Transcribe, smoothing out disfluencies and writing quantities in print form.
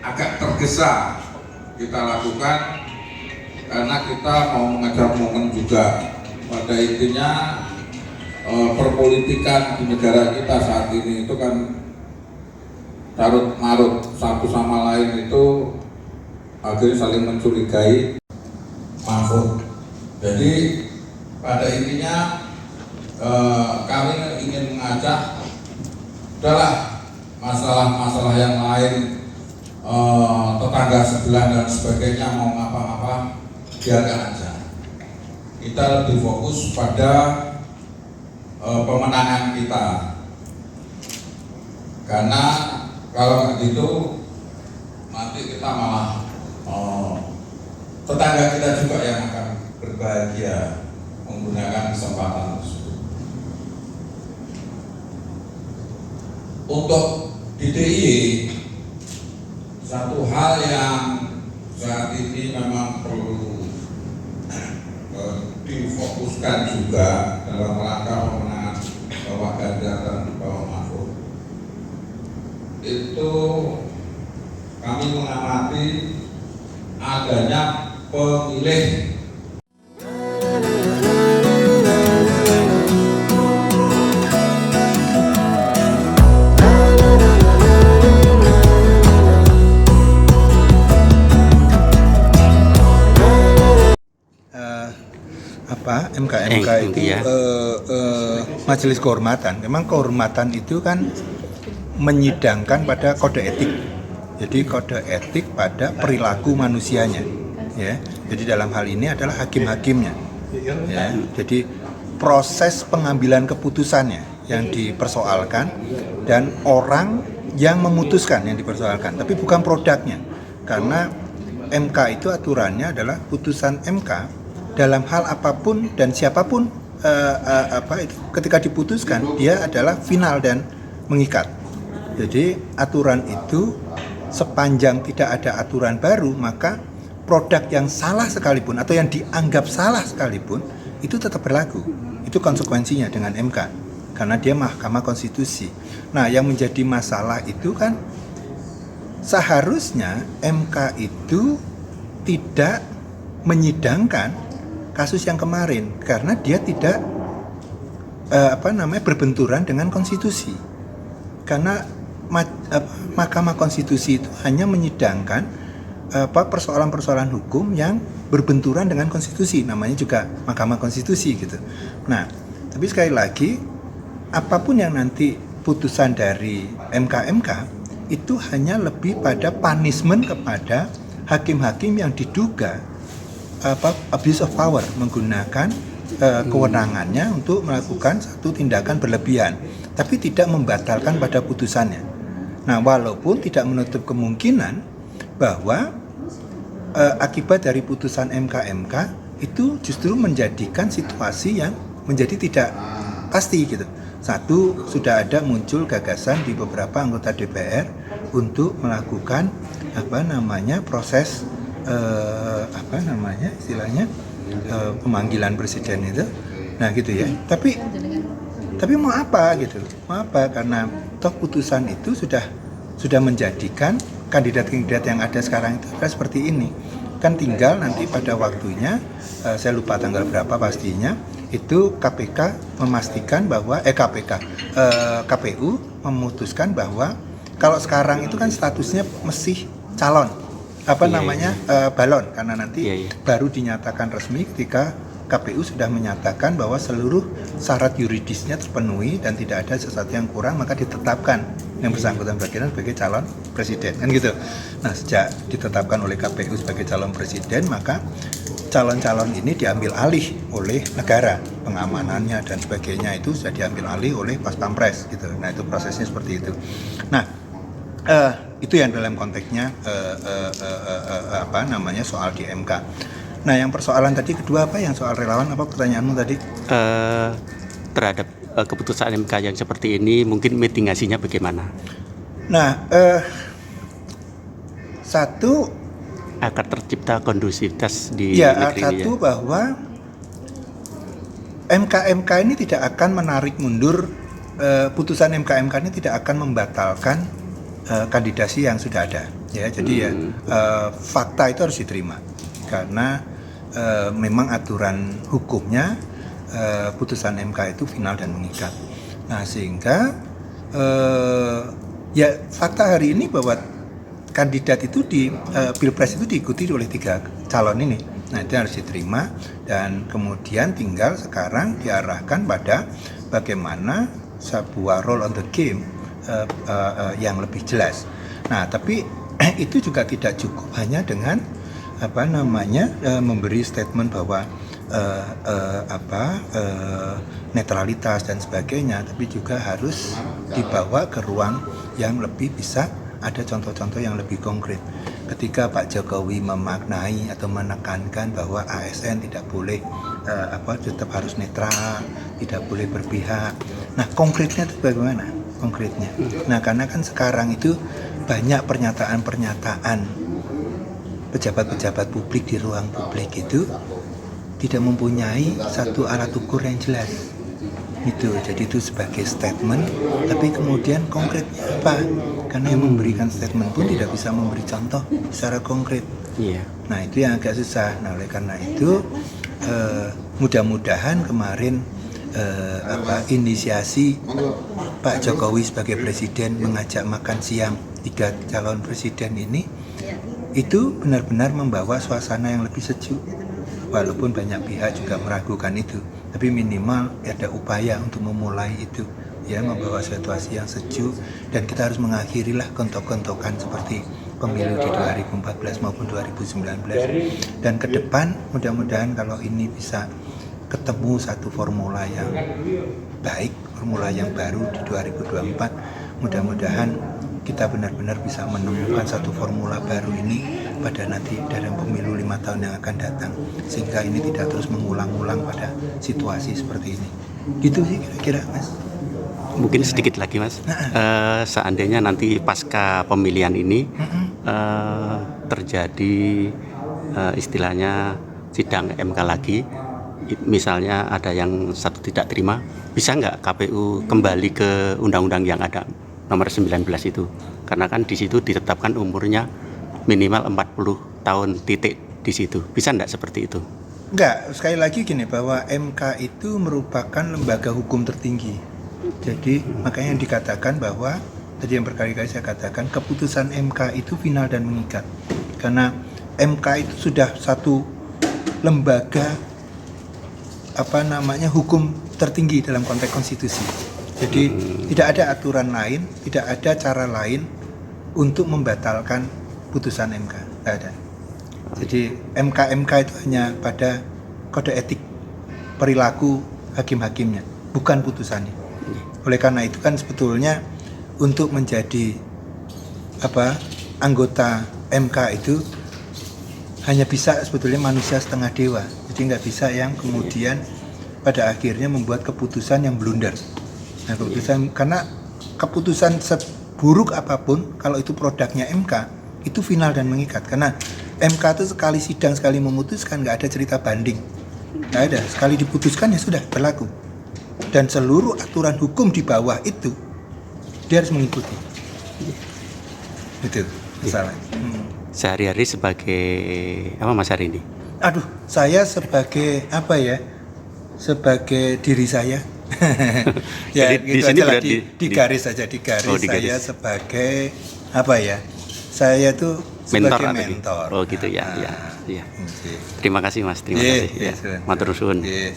agak tergesa kita lakukan karena kita mau mengejar momen juga. Pada intinya perpolitikan di negara kita saat ini itu kan carut marut satu sama lain, itu akhirnya saling mencurigai Mahfud. Jadi pada intinya kami ingin mengajak, udahlah masalah-masalah yang lain, tetangga sebelah dan sebagainya mau ngapa-ngapa biarkan aja. Kita lebih fokus pada pemenangan kita, karena kalau nggak gitu nanti kita malah tetangga kita juga yang akan berbahagia menggunakan kesempatan tersebut. Untuk di DIY, satu hal yang saat ini memang perlu difokuskan juga dalam rangka pemenangan Bapak Ganjar dan Bapak Mahfud, itu kami mengamati adanya pemilih MK itu ya. Majelis kehormatan. Memang kehormatan itu kan menyidangkan pada kode etik. Jadi kode etik pada perilaku manusianya. Ya. Jadi dalam hal ini adalah hakim-hakimnya. Ya. Jadi proses pengambilan keputusannya yang dipersoalkan dan orang yang memutuskan yang dipersoalkan, tapi bukan produknya. Karena MK itu aturannya adalah putusan MK dalam hal apapun dan siapapun ketika diputuskan dia adalah final dan mengikat. Jadi aturan itu sepanjang tidak ada aturan baru, maka produk yang salah sekalipun atau yang dianggap salah sekalipun itu tetap berlaku. Itu konsekuensinya dengan MK karena dia Mahkamah Konstitusi. Nah, yang menjadi masalah itu kan seharusnya MK itu tidak menyidangkan kasus yang kemarin karena dia tidak berbenturan dengan konstitusi. Karena Mahkamah Konstitusi itu hanya menyidangkan persoalan-persoalan hukum yang berbenturan dengan konstitusi, namanya juga Mahkamah Konstitusi gitu. Nah, tapi sekali lagi apapun yang nanti putusan dari MK itu hanya lebih pada punishment kepada hakim-hakim yang diduga abuse of power, menggunakan kewenangannya untuk melakukan satu tindakan berlebihan, tapi tidak membatalkan pada putusannya. Nah, walaupun tidak menutup kemungkinan bahwa akibat dari putusan MK itu justru menjadikan situasi yang menjadi tidak pasti gitu. Satu, sudah ada muncul gagasan di beberapa anggota DPR untuk melakukan proses pemanggilan presiden itu. Nah gitu ya. Tapi mau apa gitu? Mau apa? Karena toh putusan itu sudah menjadikan kandidat-kandidat yang ada sekarang itu adalah seperti ini. Kan tinggal nanti pada waktunya, saya lupa tanggal berapa pastinya, itu KPK memastikan bahwa KPU memutuskan bahwa kalau sekarang itu kan statusnya masih calon balon, karena nanti baru dinyatakan resmi ketika KPU sudah menyatakan bahwa seluruh syarat yuridisnya terpenuhi dan tidak ada sesuatu yang kurang, maka ditetapkan yang bersangkutan sebagai calon presiden, kan gitu. Nah, sejak ditetapkan oleh KPU sebagai calon presiden, maka calon-calon ini diambil alih oleh negara, pengamanannya dan sebagainya itu sudah diambil alih oleh Pas Pampres gitu. Nah, itu prosesnya seperti itu. Nah, itu yang dalam konteksnya soal di MK. Nah, yang persoalan tadi kedua apa? Yang soal relawan apa pertanyaanmu tadi? Terhadap keputusan MK yang seperti ini, mungkin mitigasinya bagaimana? Nah, satu agar tercipta kondusivitas di negeri ini. Satu bahwa MK ini tidak akan menarik mundur, putusan MK ini tidak akan membatalkan kandidasi yang sudah ada ya. Jadi fakta itu harus diterima karena memang aturan hukumnya putusan MK itu final dan mengikat. Nah sehingga ya fakta hari ini bahwa kandidat itu di Pilpres itu diikuti oleh 3 calon ini. Nah itu harus diterima dan kemudian tinggal sekarang diarahkan pada bagaimana sebuah role on the game yang lebih jelas. Nah tapi itu juga tidak cukup hanya dengan memberi statement bahwa netralitas dan sebagainya, tapi juga harus dibawa ke ruang yang lebih bisa ada contoh-contoh yang lebih konkret. Ketika Pak Jokowi memaknai atau menekankan bahwa ASN tidak boleh tetap harus netral, tidak boleh berpihak. Nah konkretnya itu bagaimana? Konkretnya. Nah karena kan sekarang itu banyak pernyataan-pernyataan pejabat-pejabat publik di ruang publik itu tidak mempunyai satu alat ukur yang jelas. Itu jadi itu sebagai statement, tapi kemudian konkretnya apa? Karena yang memberikan statement pun tidak bisa memberi contoh secara konkret. Nah itu yang agak susah. Nah oleh karena itu mudah-mudahan kemarin inisiasi Pak Jokowi sebagai presiden mengajak makan siang 3 calon presiden ini itu benar-benar membawa suasana yang lebih sejuk. Walaupun banyak pihak juga meragukan itu, tapi minimal ada upaya untuk memulai itu, ya, membawa situasi yang sejuk, dan kita harus mengakhirilah gontok-gontokan seperti pemilu di 2014 maupun 2019. Dan ke depan mudah-mudahan kalau ini bisa ketemu satu formula yang baik, formula yang baru di 2024, mudah-mudahan kita benar-benar bisa menemukan satu formula baru ini pada nanti dalam pemilu 5 tahun yang akan datang, sehingga ini tidak terus mengulang-ulang pada situasi seperti ini. Gitu sih kira-kira Mas. Mungkin sedikit lagi Mas, seandainya nanti pasca pemilihan ini terjadi istilahnya sidang MK lagi, misalnya ada yang satu tidak terima, bisa nggak KPU kembali ke undang-undang yang ada nomor 19 itu? Karena kan di situ ditetapkan umurnya minimal 40 tahun titik di situ. Bisa enggak seperti itu? Enggak, sekali lagi gini, bahwa MK itu merupakan lembaga hukum tertinggi. Jadi makanya dikatakan bahwa tadi yang berkali-kali saya katakan keputusan MK itu final dan mengikat. Karena MK itu sudah satu lembaga hukum tertinggi dalam konteks konstitusi. Jadi tidak ada aturan lain, tidak ada cara lain untuk membatalkan putusan MK, tidak ada. Jadi MK itu hanya pada kode etik perilaku hakim-hakimnya, bukan putusannya. Oleh karena itu kan sebetulnya untuk menjadi anggota MK itu hanya bisa sebetulnya manusia setengah dewa. Jadi nggak bisa yang kemudian pada akhirnya membuat keputusan yang blunder. Nah, karena keputusan seburuk apapun kalau itu produknya MK itu final dan mengikat. Karena MK itu sekali sidang, sekali memutuskan, nggak ada cerita banding, nggak ada. Sekali diputuskan ya sudah berlaku. Dan seluruh aturan hukum di bawah itu dia harus mengikuti. Itu masalah. Sehari-hari sebagai apa Mas hari ini? Aduh, saya sebagai sebagai diri saya. Ya, jadi gitu di sini aja berarti di garis saja, di garis. Oh, di garis. Saya sebagai saya tuh sebagai mentor. Oh gitu ya. Nah, Terima kasih Mas, terima kasih. Yes. Matur suwun. Yes.